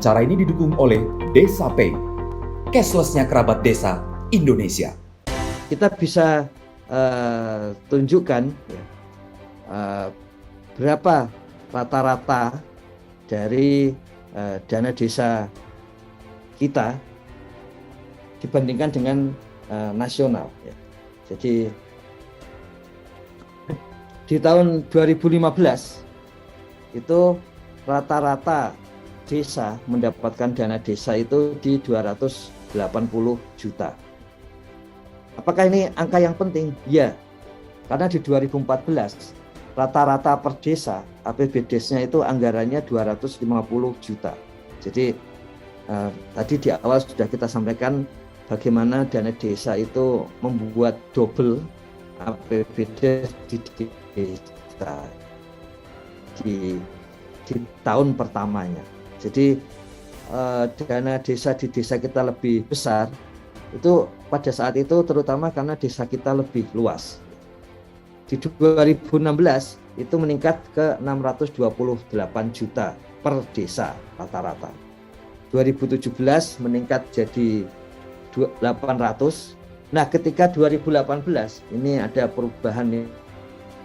Acara ini didukung oleh Desa Pay, cashless-nya kerabat desa Indonesia. Kita bisa tunjukkan ya, berapa rata-rata dari dana desa kita dibandingkan dengan nasional. Ya. Jadi di tahun 2015 itu rata-rata desa mendapatkan dana desa itu di 280 juta. Apakah ini angka yang penting? Ya, karena di 2014 rata-rata per desa APBDes-nya itu anggarannya 250 juta. Jadi tadi di awal sudah kita sampaikan bagaimana dana desa itu membuat double APBDes di desa di tahun pertamanya. Jadi dana desa di desa kita lebih besar itu pada saat itu terutama karena desa kita lebih luas. Di 2016 itu meningkat ke 628 juta per desa rata-rata. 2017 meningkat jadi 800. Nah, ketika 2018 ini ada perubahan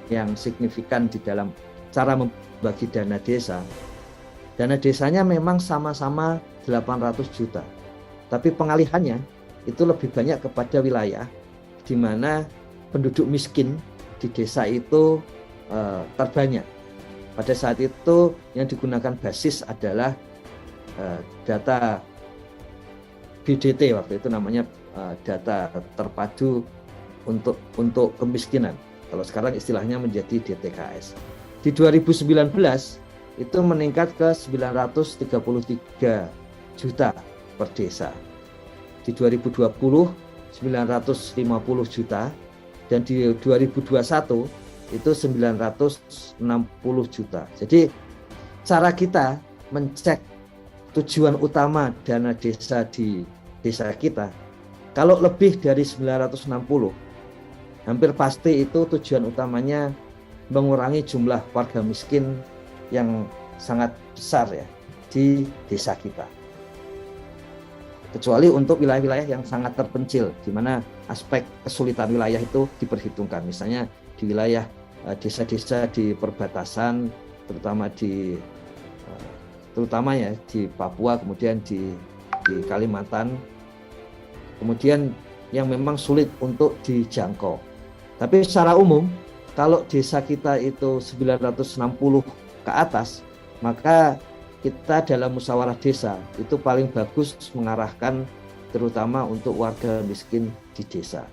yang signifikan di dalam cara membagi dana desa. Dana desanya memang sama-sama 800 juta. Tapi pengalihannya itu lebih banyak kepada wilayah di mana penduduk miskin di desa itu terbanyak. Pada saat itu yang digunakan basis adalah data BDT, waktu itu namanya data terpadu untuk kemiskinan. Kalau sekarang istilahnya menjadi DTKS. Di 2019 itu meningkat ke 933 juta per desa. Di 2020 950 juta dan di 2021 itu 960 juta. Jadi cara kita mencek tujuan utama dana desa di desa kita, kalau lebih dari 960 hampir pasti itu tujuan utamanya mengurangi jumlah warga miskin yang sangat besar ya di desa kita. Kecuali untuk wilayah-wilayah yang sangat terpencil, di mana aspek kesulitan wilayah itu diperhitungkan. Misalnya di wilayah desa-desa di perbatasan, terutama ya di Papua, kemudian di Kalimantan, kemudian yang memang sulit untuk dijangkau. Tapi secara umum, kalau desa kita itu 960 ke atas, maka kita dalam musyawarah desa itu paling bagus mengarahkan terutama untuk warga miskin di desa.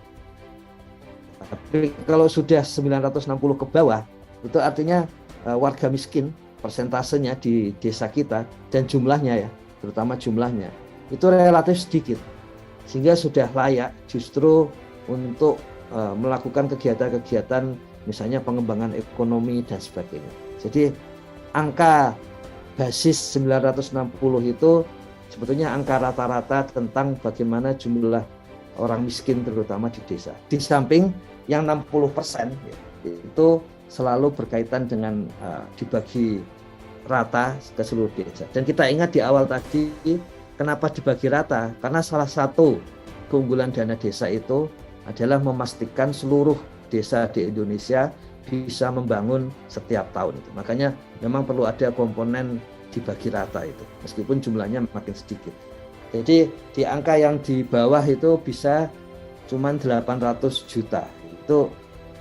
Tapi kalau sudah 960 ke bawah, itu artinya warga miskin persentasenya di desa kita dan jumlahnya ya, terutama jumlahnya, itu relatif sedikit. Sehingga sudah layak justru untuk melakukan kegiatan-kegiatan misalnya pengembangan ekonomi dan sebagainya. Jadi angka basis 960 itu sebetulnya angka rata-rata tentang bagaimana jumlah orang miskin terutama di desa. Di samping yang 60% itu selalu berkaitan dengan dibagi rata ke seluruh desa. Dan kita ingat di awal tadi kenapa dibagi rata? Karena salah satu keunggulan dana desa itu adalah memastikan seluruh desa di Indonesia bisa membangun setiap tahun itu. Makanya memang perlu ada komponen dibagi rata itu, meskipun jumlahnya makin sedikit. Jadi di angka yang di bawah itu bisa cuman 800 juta. Itu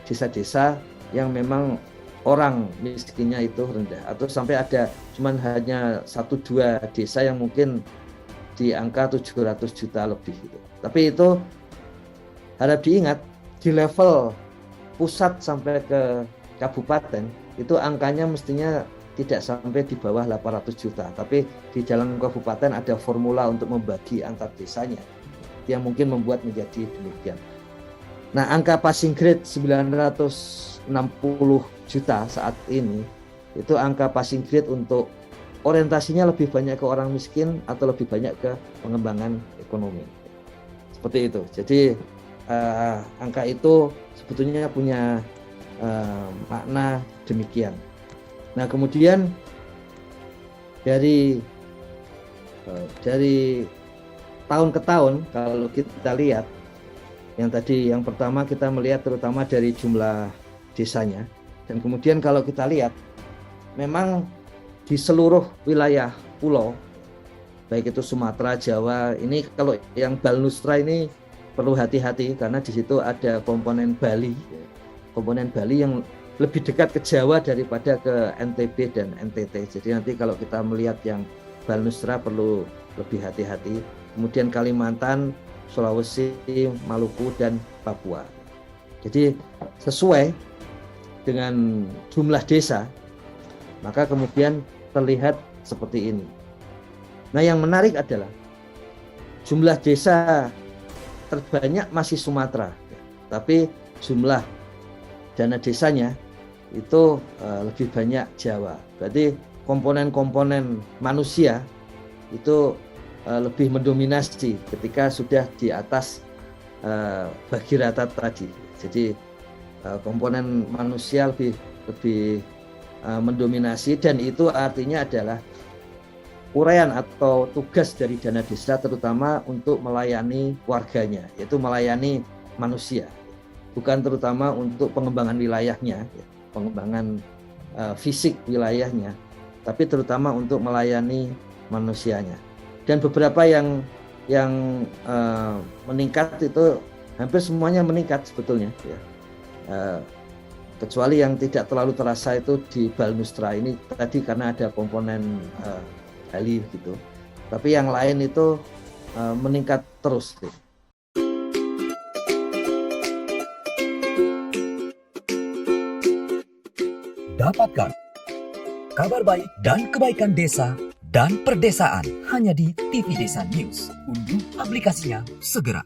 desa-desa yang memang orang miskinnya itu rendah, atau sampai ada cuman hanya 1-2 desa yang mungkin di angka 700 juta lebih itu. Tapi itu harap diingat di level pusat sampai ke kabupaten itu angkanya mestinya tidak sampai di bawah 800 juta. Tapi di dalam kabupaten ada formula untuk membagi antar desanya yang mungkin membuat menjadi demikian. Nah, angka passing grade 960 juta saat ini itu angka passing grade untuk orientasinya lebih banyak ke orang miskin atau lebih banyak ke pengembangan ekonomi. Seperti itu. Jadi angka itu sebetulnya punya makna demikian. Nah, kemudian dari dari tahun ke tahun kalau kita lihat, yang pertama kita melihat terutama dari jumlah desanya, dan kemudian kalau kita lihat memang di seluruh wilayah pulau, baik itu Sumatera, Jawa, ini kalau yang Balnustra ini perlu hati-hati karena di situ ada komponen Bali yang lebih dekat ke Jawa daripada ke NTB dan NTT. Jadi nanti kalau kita melihat yang Balnustra perlu lebih hati-hati. Kemudian Kalimantan, Sulawesi, Maluku, dan Papua. Jadi sesuai dengan jumlah desa, maka kemudian terlihat seperti ini. Nah, yang menarik adalah jumlah desa terbanyak masih Sumatera, tapi jumlah dana desanya itu lebih banyak Jawa. Berarti komponen-komponen manusia itu lebih mendominasi ketika sudah di atas Bhagirata tadi. Jadi komponen manusia lebih mendominasi, dan itu artinya adalah uraian atau tugas dari dana desa terutama untuk melayani warganya, yaitu melayani manusia, bukan terutama untuk pengembangan wilayahnya, pengembangan fisik wilayahnya, tapi terutama untuk melayani manusianya. Dan beberapa yang meningkat itu hampir semuanya meningkat sebetulnya, ya. Kecuali yang tidak terlalu terasa itu di Balnustra ini tadi karena ada komponen Bali gitu. Tapi yang lain itu meningkat terus. Dapatkan kabar baik dan kebaikan desa dan perdesaan hanya di TV Desa News. Unduh aplikasinya segera.